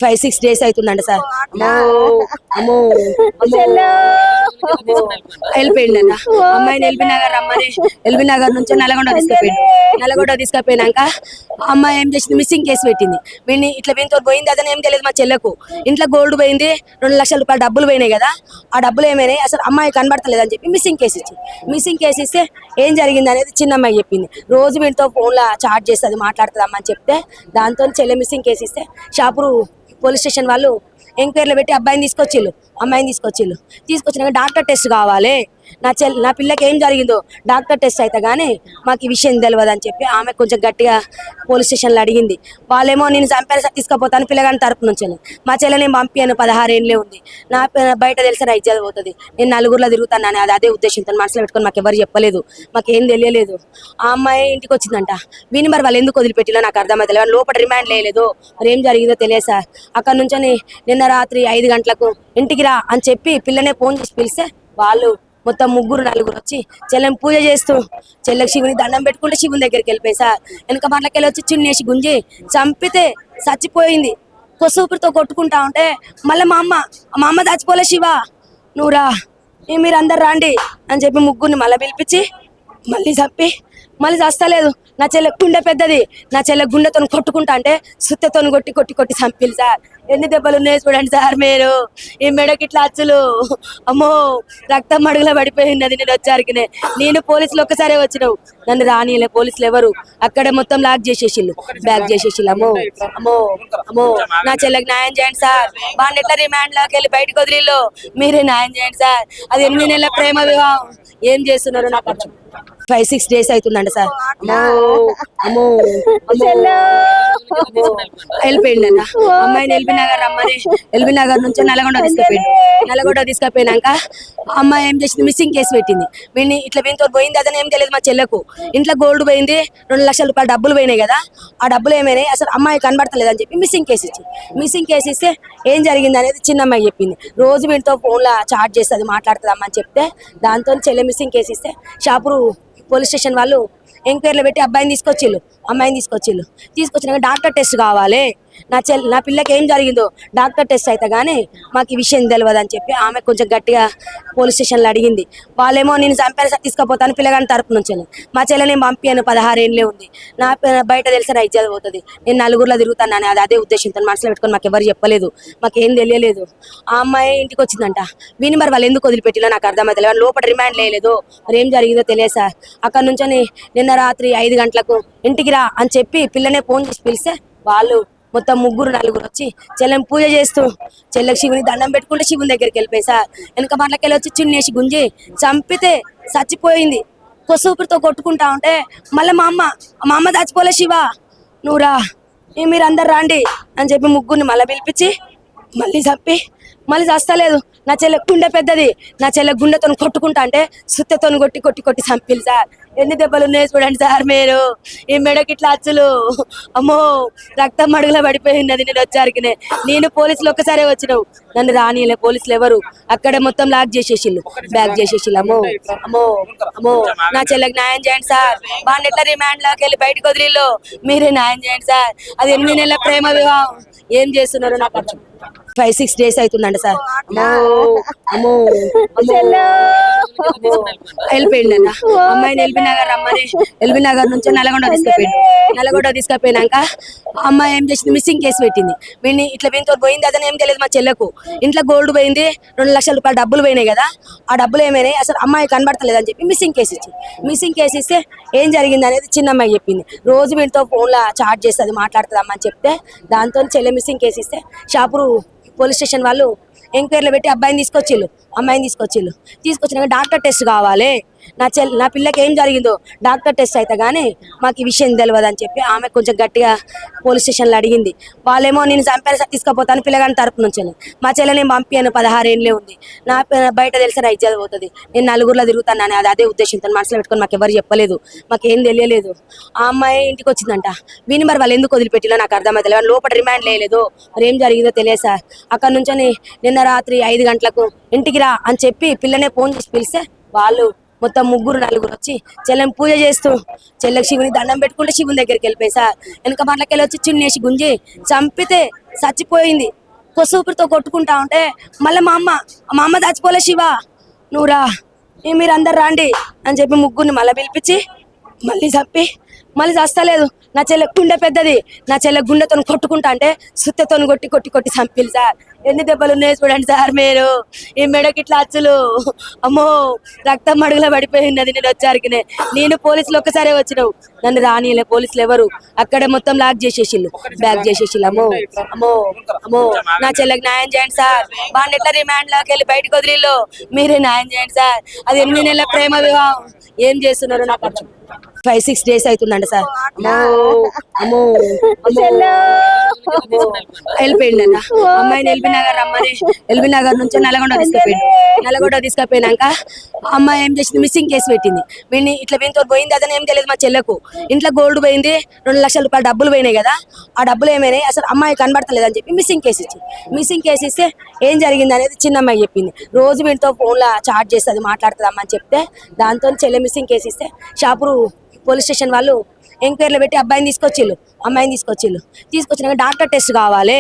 5-6 days అవుతుందండి sir. అమ్మో అమ్మో అమ్మో వెళ్ళిపోయిండన్న. అమ్మాయిని ఎల్బీ నగర్ రమ్మని ఎల్బీ నగర్ నుంచి నల్గొండ తీసుకుపోయిండు. నల్గొండ తీసుకుపోయినాక అమ్మాయి ఏం చేసింది, మిస్సింగ్ కేసు పెట్టింది. వీనితో పోయింది అదని ఏం తెలియదు మా చెల్లకు. ఇంట్లో గోల్డ్ పోయింది, 2 లక్షల రూపాయలు డబ్బులు పోయినాయి కదా. ఆ డబ్బులు ఏమైనాయి అసలు అమ్మాయి కనబడతలేదు అని చెప్పి మిస్సింగ్ కేసు ఇస్తే ఏం జరిగింది అనేది చిన్నమ్మాయి చెప్పింది. రోజు వీటితో ఫోన్లో చాట్ చేస్తుంది, మాట్లాడుతుంది అమ్మ అని చెప్తే దాంతో చెల్లె మిస్సింగ్ కేసు ఇస్తే షాపూర్ పోలీస్ స్టేషన్ వాళ్ళు ఎంక్వైరీలో పెట్టి అమ్మాయిని తీసుకొచ్చినాక డాక్టర్ టెస్ట్ కావాలి, నా పిల్లకి ఏం జరిగిందో డాక్టర్ టెస్ట్ అయితే కానీ మాకు ఈ విషయం తెలియదు అని చెప్పి ఆమె కొంచెం గట్టిగా పోలీస్ స్టేషన్లో అడిగింది. వాళ్ళేమో నేను చంపేసి తీసుకుపోతాను పిల్లగాని తరపు నుంచి. మా చెల్లెని పంపియాను, 16 ఏళ్ళే ఉంది, నా బయట తెలిసిన ఇజ్జత్ పోతుంది, నేను నలుగురిలో తిరుగుతాను అని అదే ఉద్దేశంతో మనసులో పెట్టుకొని మాకు ఎవరు చెప్పలేదు, మాకేం తెలియలేదు. ఆ అమ్మాయి ఇంటికి వచ్చిందంట. విని మరి వాళ్ళు ఎందుకు వదిలిపెట్టిలో నాకు అర్థమైతే వాళ్ళు లోపల రిమాండ్ లేదు, మరి ఏం జరిగిందో తెలియదు సార్. అక్కడ నుంచి నిన్న రాత్రి 5 గంటలకు ఇంటికి రా అని చెప్పి పిల్లనే ఫోన్ చేసి పిలిస్తే వాళ్ళు మొత్తం 3-4 వచ్చి చెల్లెని పూజ చేస్తూ చెల్లెకి శివుని దండం పెట్టుకుంటే శివుని దగ్గరికి వెళ్ళిపోయి సార్ వెనక మాటలకెళ్ళి వచ్చి చిన్నేసి గుంజి చంపితే చచ్చిపోయింది. కొసూపురితో కొట్టుకుంటా ఉంటే మళ్ళీ మా అమ్మ చచ్చిపోలే, శివ నువ్వురా మీరు అందరు రాండి అని చెప్పి ముగ్గురిని మళ్ళీ పిలిపించి మళ్ళీ చంపి మళ్ళీ చస్తలేదు. నా చెల్లె గుండె పెద్దది, నా చెల్లె గుండెతో కొట్టుకుంటా అంటే సుత్తతో కొట్టి చంపిలు సార్. ఎన్ని దెబ్బలు ఉన్నాయి చూడండి సార్ మీరు. ఈ మెడకి ఇట్లా అచ్చులు, అమ్మో రక్తం మడుగులో పడిపోయినది. నేను వచ్చారికినే నేను పోలీసులు ఒక్కసారే వచ్చినావు, నన్ను రానిలే పోలీసులు ఎవరు. అక్కడే మొత్తం లాక్ చేసేసిళ్ళు, బ్యాక్ చేసేసిళ్ళు. అమ్మో అమ్మో అమ్మో నా చెల్లెకి న్యాయం చేయండి సార్. బాగా ఎట్లా రిమాండ్ లోకి వెళ్ళి బయటకు వదిలిళ్ళు, మీరే న్యాయం చేయండి సార్. అది 8 నెలల ప్రేమ వివాహం. ఏం చేస్తున్నారు నాకు 5-6 days అవుతుందండి సార్. అమ్మో వెళ్ళిపోయిండన్న. అమ్మాయిని ఎల్బీ నగర్ రమ్మని ఎల్బీ నగర్ నుంచి నల్గొండ తీసుకుపోయినాక అమ్మాయి ఏం చేసింది, మిస్సింగ్ కేసు పెట్టింది. వీనితో పోయింది అదని ఏం తెలియదు మా చెల్లకు. ఇంట్లో గోల్డ్ పోయింది, 2 లక్షల రూపాయలు డబ్బులు పోయినాయి కదా. ఆ డబ్బులు ఏమైనాయి అసలు అమ్మాయి కనబడతలేదు అని చెప్పి మిస్సింగ్ కేసు ఇస్తే ఏం జరిగింది అనేది చిన్నమ్మాయి చెప్పింది. రోజు వీటితో ఫోన్లో చాట్ చేస్తుంది, మాట్లాడుతుంది అమ్మ అని చెప్తే దాంతో చెల్లె మిస్సింగ్ కేసు ఇస్తే షాపూర్ పోలీస్ స్టేషన్ వాళ్ళు ఎంక్వైరీలో పెట్టి అమ్మాయిని తీసుకొచ్చినాక డాక్టర్ టెస్ట్ కావాలి, నా పిల్లకి ఏం జరిగిందో డాక్టర్ టెస్ట్ అయితే కానీ మాకు ఈ విషయం తెలియదు అని చెప్పి ఆమె కొంచెం గట్టిగా పోలీస్ స్టేషన్లో అడిగింది. వాళ్ళేమో నేను చంపేసి తీసుకుపోతాను పిల్లగాని తరపు నుంచి. మా చెల్లెని పంపియాను, 16 ఏళ్ళే ఉంది, నా బయట తెలిసిన ఇజ్జత్ పోతుంది, నేను నలుగురిలో తిరుగుతాను అని అదే ఉద్దేశంతో మనసులో పెట్టుకొని మాకు ఎవరు చెప్పలేదు, మాకేం తెలియలేదు. ఆ అమ్మాయి ఇంటికి వచ్చిందంట. విని మరి వాళ్ళు ఎందుకు వదిలిపెట్టిలో నాకు అర్థమైతే వాళ్ళు లోపల రిమాండ్ లేదు, మరి ఏం జరిగిందో తెలియదు సార్. అక్కడ నుంచి నిన్న రాత్రి 5 గంటలకు ఇంటికి రా అని చెప్పి పిల్లనే ఫోన్ చేసి పిలిస్తే వాళ్ళు మొత్తం 3-4 వచ్చి చెల్లెని పూజ చేస్తూ చెల్లెకి శివుని దండం పెట్టుకుంటే శివుని దగ్గరికి వెళ్ళిపోయి సార్ వెనక మాటలకెళ్ళి వచ్చి చిన్నేసి గుంజి చంపితే చచ్చిపోయింది. కొసూపురితో కొట్టుకుంటా ఉంటే మళ్ళీ మా అమ్మ చచ్చిపోలే, శివ నువ్వురా మీరు అందరు రాండి అని చెప్పి ముగ్గురిని మళ్ళీ పిలిపించి మళ్ళీ చంపి మళ్ళీ చస్తలేదు. నా చెల్లె గుండె పెద్దది, నా చెల్లె గుండెతో కొట్టుకుంటా అంటే సుత్తతో కొట్టి చంపిలు సార్. ఎన్ని దెబ్బలు ఉన్నాయి చూడండి సార్ మీరు. ఈ మెడకి ఇట్లా అచ్చులు, అమ్మో రక్తం మడుగులో పడిపోయినది. నేను వచ్చారికినే నేను పోలీసులు ఒక్కసారే వచ్చినావు, నన్ను రానిలే పోలీసులు ఎవరు. అక్కడే మొత్తం లాక్ చేసేసిళ్ళు, బ్యాక్ చేసేసిళ్ళు. అమ్మో అమ్మో అమ్మో నా చెల్లెకి న్యాయం చేయండి సార్. బాగా ఎట్లా రిమాండ్ లోకి వెళ్ళి బయటకు వదిలిళ్ళు, మీరే న్యాయం చేయండి సార్. అది 8 నెలల ప్రేమ వివాహం. ఏం చేస్తున్నారు నాకు 5-6 days అవుతుందండి సార్. అమ్మో వెళ్ళిపోయిండన్న. అమ్మాయిని ఎల్బీ నగర్ రమ్మని ఎల్బీ నగర్ నుంచి నల్గొండ తీసుకుపోయినాక అమ్మాయి ఏం చేసింది, మిస్సింగ్ కేసు పెట్టింది. వీనితో పోయింది అదని ఏం తెలియదు మా చెల్లకు. ఇంట్లో గోల్డ్ పోయింది, 2 లక్షల రూపాయలు డబ్బులు పోయినాయి కదా. ఆ డబ్బులు ఏమైనాయి అసలు అమ్మాయి కనబడతలేదు అని చెప్పి మిస్సింగ్ కేసు ఇస్తే ఏం జరిగింది అనేది చిన్నమ్మాయి చెప్పింది. రోజు వీటితో ఫోన్లో చాట్ చేస్తుంది, మాట్లాడుతుంది అమ్మ అని చెప్తే దాంతో చెల్లె మిస్సింగ్ కేసు ఇస్తే షాపూర్ పోలీస్ స్టేషన్ వాళ్ళు ఎంక్వైరీలో పెట్టి అమ్మాయిని తీసుకొచ్చినాక డాక్టర్ టెస్ట్ కావాలి, నా పిల్లకి ఏం జరిగిందో డాక్టర్ టెస్ట్ అయితే కానీ మాకు ఈ విషయం తెలియదు అని చెప్పి ఆమె కొంచెం గట్టిగా పోలీస్ స్టేషన్లో అడిగింది. వాళ్ళేమో నేను చంపేసి తీసుకుపోతాను పిల్లగాని తరపు నుంచి. మా చెల్లెని పంపియాను, 16 ఏళ్ళే ఉంది, నా బయట తెలిసిన ఇజ్జత్ పోతుంది, నేను నలుగురిలో తిరుగుతాను అని అదే ఉద్దేశంతో మనసులో పెట్టుకొని మాకు ఎవరు చెప్పలేదు, మాకేం తెలియలేదు. ఆ అమ్మాయి ఇంటికి వచ్చిందంట. విని మరి వాళ్ళు ఎందుకు వదిలిపెట్టిలో నాకు అర్థమైతే వాళ్ళు లోపల రిమాండ్ లేదు, మరి ఏం జరిగిందో తెలియదు సార్. అక్కడ నుంచి నిన్న రాత్రి 5 గంటలకు ఇంటికి రా అని చెప్పి పిల్లనే ఫోన్ చేసి పిలిస్తే వాళ్ళు మొత్తం ముగ్గురు నలుగురు వచ్చి చెల్లెని పూజ చేస్తూ చెల్లెకి శివుని దండం పెట్టుకుంటే శివుని దగ్గరికి వెళ్ళిపోయి సార్ వెనక మట్లకెళ్ళి వచ్చి చిన్నేసి గుంజి చంపితే చచ్చిపోయింది. కొసూపిరితో కొట్టుకుంటా ఉంటే మళ్ళీ మా అమ్మ చచ్చిపోలే శివ నువ్వురా మీరు అందరు రాండి అని చెప్పి ముగ్గురిని మళ్ళీ పిలిపించి మళ్ళీ చంపి మళ్ళీ చస్తలేదు. నా చెల్లె గుండె పెద్దది, నా చెల్లె గుండెతో కొట్టుకుంటా అంటే సుత్తెతో కొట్టి కొట్టి కొట్టి చంపిలు సార్. ఎన్ని దెబ్బలు ఉన్నాయి చూడండి సార్ మీరు. ఈ మెడకి ఇట్లా అచ్చులు, అమ్మో రక్తం మడుగులో పడిపోయినది. నేను వచ్చారికినే నేను పోలీసులు ఒక్కసారే వచ్చినావు, నన్ను రానియలే పోలీసులు ఎవరు. అక్కడే మొత్తం లాక్ చేసేసిళ్ళు, బ్యాక్ చేసేసిళ్ళు. అమ్మో అమ్మో అమ్మో నా చెల్లెకి న్యాయం చేయండి సార్. బాగా ఎట్లా రిమాండ్ లోకి వెళ్ళి బయటకు వదిలిళ్ళు, మీరే న్యాయం చేయండి సార్. అది 8 నెలల ప్రేమ వివాహం. ఏం చేస్తున్నారు నాకు 5-6 days అవుతుందండి సార్. అమ్మో వెళ్ళిపోయింది అన్న అమ్మాయిని ఎల్బీ నగర్ రమ్మని ఎల్బీ నగర్ నుంచి నల్గొండ తీసుకుపోయినాక అమ్మాయి ఏం చేసింది, మిస్సింగ్ కేసు పెట్టింది. వీడిని ఇట్లా వీనితో పోయింది అదని ఏం తెలియదు మా చెల్లెకు. ఇంట్లో గోల్డ్ పోయింది, 2 లక్షల రూపాయలు డబ్బులు పోయినాయి కదా. ఆ డబ్బులు ఏమైనాయి అసలు అమ్మాయి కనబడతలేదు అని చెప్పి మిస్సింగ్ కేసు ఇస్తే ఏం జరిగింది అనేది చిన్న అమ్మాయి చెప్పింది. రోజు వీటితో ఫోన్లో చాట్ చేస్తుంది, మాట్లాడుతుంది అమ్మ అని చెప్తే దాంతో చెల్లె మిస్సింగ్ కేసు ఇస్తే షాపూర్ పోలీస్ స్టేషన్ వాళ్ళు ఎంక్వైరీలో పెట్టి అమ్మాయిని తీసుకొచ్చినాక డాక్టర్ టెస్ట్ కావాలి.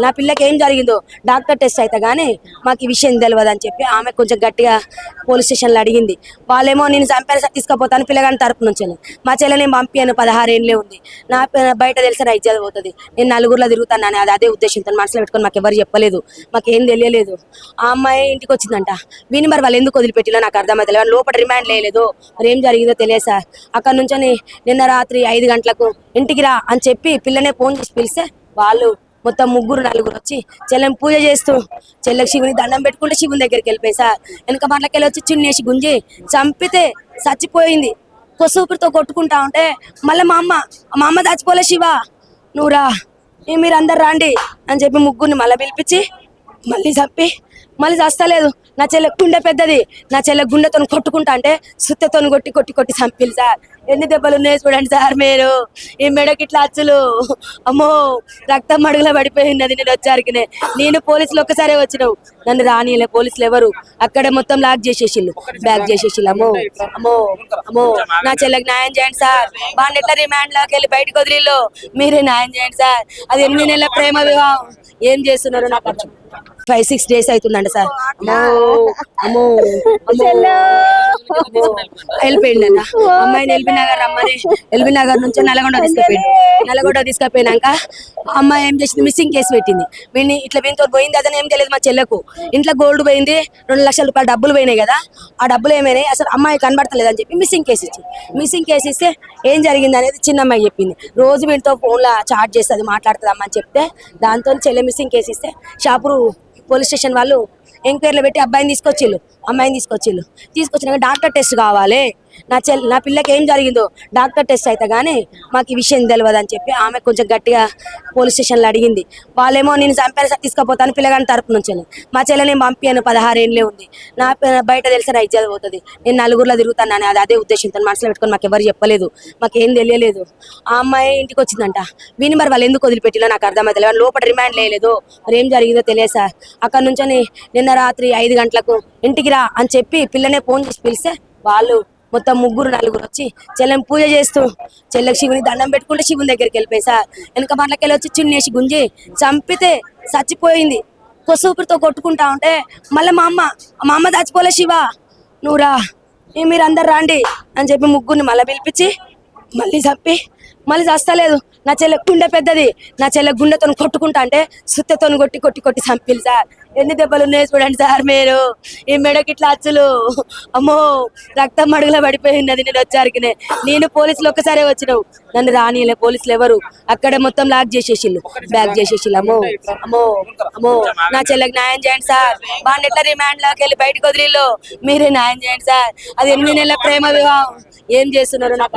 నా పిల్లకి ఏం జరిగిందో డాక్టర్ టెస్ట్ అయితే కానీ మాకు ఈ విషయం తెలియదు అని చెప్పి ఆమె కొంచెం గట్టిగా పోలీస్ స్టేషన్లో అడిగింది. వాళ్ళేమో నేను చంపేసి తీసుకుపోతాను పిల్లగాని తరపు నుంచి. మా చెల్లెని పంపియాను, 16 ఏళ్ళే ఉంది. నా బయట తెలిసిన ఇజ్జత్ పోతుంది, నేను నలుగురిలో తిరుగుతాను అని అదే ఉద్దేశంతో మనసులో పెట్టుకొని మాకు ఎవరు చెప్పలేదు, మాకేం తెలియలేదు. ఆ అమ్మాయి ఇంటికి వచ్చిందంట. విని మరి వాళ్ళు ఎందుకు వదిలిపెట్టిలో నాకు అర్థమవుతుంది. వాళ్ళు లోపల రిమాండ్ లేదు, మరి ఏం జరిగిందో తెలియదు సార్. అక్కడ నుంచి నిన్న రాత్రి 5 గంటలకు ఇంటికి రా అని చెప్పి పిల్లనే ఫోన్ చేసి పిలిస్తే వాళ్ళు మొత్తం ముగ్గురు నలుగురు వచ్చి చెల్లెని పూజ చేస్తూ చెల్లెకి శివుని దండం పెట్టుకుంటే శివుని దగ్గరికి వెళ్ళిపోయి సార్ వెనక మట్లకెళ్ళి వచ్చి చిన్నేసి గుంజి చంపితే చచ్చిపోయింది. కొసూపిరితో కొట్టుకుంటా ఉంటే మళ్ళీ మా అమ్మ చచ్చిపోలే శివ నువ్వురా మీరు అందరు రాండి అని చెప్పి ముగ్గురిని మళ్ళీ పిలిపించి మళ్ళీ చంపి మళ్ళీ చస్తలేదు. నా చెల్లె గుండె పెద్దది, నా చెల్లె గుండెతో కొట్టుకుంటా అంటే సుత్తెతో కొట్టి కొట్టి కొట్టి చంపిలు సార్. ఎన్ని దెబ్బలు ఉన్నాయి చూడండి సార్ మీరు. ఈ మెడకి ఇట్లా అచ్చులు, అమ్మో రక్తం మడుగులో పడిపోయినది. నేను వచ్చారికినే నేను పోలీసులు ఒక్కసారే వచ్చినావు, నన్ను రానియలే పోలీసులు ఎవరు. అక్కడే మొత్తం లాక్ చేసేసిళ్ళు, బ్యాక్ చేసేసిళ్ళు. అమ్మో అమ్మో అమ్మో నా చెల్లెకి న్యాయం చేయండి సార్. బాగా ఎట్లా రిమాండ్ లోకి వెళ్ళి బయటకు వదిలిళ్ళు, మీరే న్యాయం చేయండి సార్. అది 8 నెలల ప్రేమ వివాహం. ఏం చేస్తున్నారు నాకు 5-6 days అవుతుందండి సార్. అమ్మో వెళ్ళిపోయింది అన్న అమ్మాయిని ఎల్బీ నగర్ రమ్మని ఎల్బీ నగర్ నుంచి నల్గొండ తీసుకుపోయినాక అమ్మాయి ఏం చేసింది, మిస్సింగ్ కేసు పెట్టింది. వీడిని ఇట్లా వీనితో పోయింది అదని ఏం తెలియదు మా చెల్లెకు. ఇంట్లో గోల్డ్ పోయింది, 2 లక్షల రూపాయలు డబ్బులు పోయినాయి కదా. ఆ డబ్బులు ఏమైనాయి అసలు అమ్మాయి కనబడతలేదు అని చెప్పి మిస్సింగ్ కేసు ఇస్తే ఏం జరిగింది అనేది చిన్న అమ్మాయి చెప్పింది. రోజు వీటితో ఫోన్లో చాట్ చేస్తుంది, మాట్లాడుతుంది అమ్మ అని చెప్తే దాంతో చెల్లె మిస్సింగ్ కేసు ఇస్తే షాపూర్ పోలీస్ స్టేషన్ వాళ్ళు ఎంక్వైరీలో పెట్టి అమ్మాయిని తీసుకొచ్చినాక డాక్టర్ టెస్ట్ కావాలి. నా పిల్లకి ఏం జరిగిందో డాక్టర్ టెస్ట్ అయితే కానీ మాకు ఈ విషయం తెలియదు అని చెప్పి ఆమె కొంచెం గట్టిగా పోలీస్ స్టేషన్లో అడిగింది. వాళ్ళేమో నేను చంపేసి తీసుకుపోతాను పిల్లగాని తరపు నుంచి. మా చెల్లెని పంపియాను, 16 ఏళ్ళే ఉంది. నా బయట తెలిసిన ఇజ్జత్ పోతుంది, నేను నలుగురిలో తిరుగుతాను అని అదే ఉద్దేశంతో మనసులో పెట్టుకొని మాకు ఎవరు చెప్పలేదు, మాకేం తెలియలేదు. ఆ అమ్మాయి ఇంటికి వచ్చిందంట. విని మరి వాళ్ళు ఎందుకు వదిలిపెట్టిలో నాకు అర్థమవుతుంది. వాళ్ళు లోపల రిమాండ్ లేదు, మరి ఏం జరిగిందో తెలియదు సార్. అక్కడ నుంచి నిన్న రాత్రి 5 గంటలకు ఇంటికి రా అని చెప్పి పిల్లనే ఫోన్ చేసి పిలిస్తే వాళ్ళు మొత్తం ముగ్గురు నలుగురు వచ్చి చెల్లెని పూజ చేస్తూ చెల్లెకి శివుని దండం పెట్టుకుంటే శివుని దగ్గరికి వెళ్ళిపోయి సార్ వెనక మట్లకెళ్ళి వచ్చి చిన్నేసి గుంజి చంపితే చచ్చిపోయింది. కొసూపిరితో కొట్టుకుంటా ఉంటే మళ్ళీ మా అమ్మ చచ్చిపోలే శివ నువ్వురా మీరు అందరు రాండి అని చెప్పి ముగ్గురిని మళ్ళీ పిలిపించి మళ్ళీ చంపి మళ్ళీ చస్తలేదు. నా చెల్లె గుండె పెద్దది, నా చెల్లె గుండెతో కొట్టుకుంటా అంటే సుత్తెతో కొట్టి కొట్టి కొట్టి చంపిలు సార్. ఎన్ని దెబ్బలు ఉన్నాయి చూడండి సార్ మీరు. ఈ మెడకి ఇట్లా అచ్చులు, అమ్మో రక్తం మడుగులో పడిపోయినది. నేను వచ్చారికినే నేను పోలీసులు ఒక్కసారే వచ్చినావు, నన్ను రానియలే పోలీసులు ఎవరు. అక్కడే మొత్తం లాక్ చేసేసిళ్ళు, బ్యాక్ చేసేసిళ్ళు. అమ్మో అమ్మో అమ్మో నా చెల్లెకి న్యాయం చేయండి సార్. బాగా ఎట్లా రిమాండ్ లోకి వెళ్ళి బయటకు వదిలిళ్ళు, మీరే న్యాయం చేయండి సార్. అది 8 నెలల ప్రేమ వివాహం. ఏం చేస్తున్నారు నాకు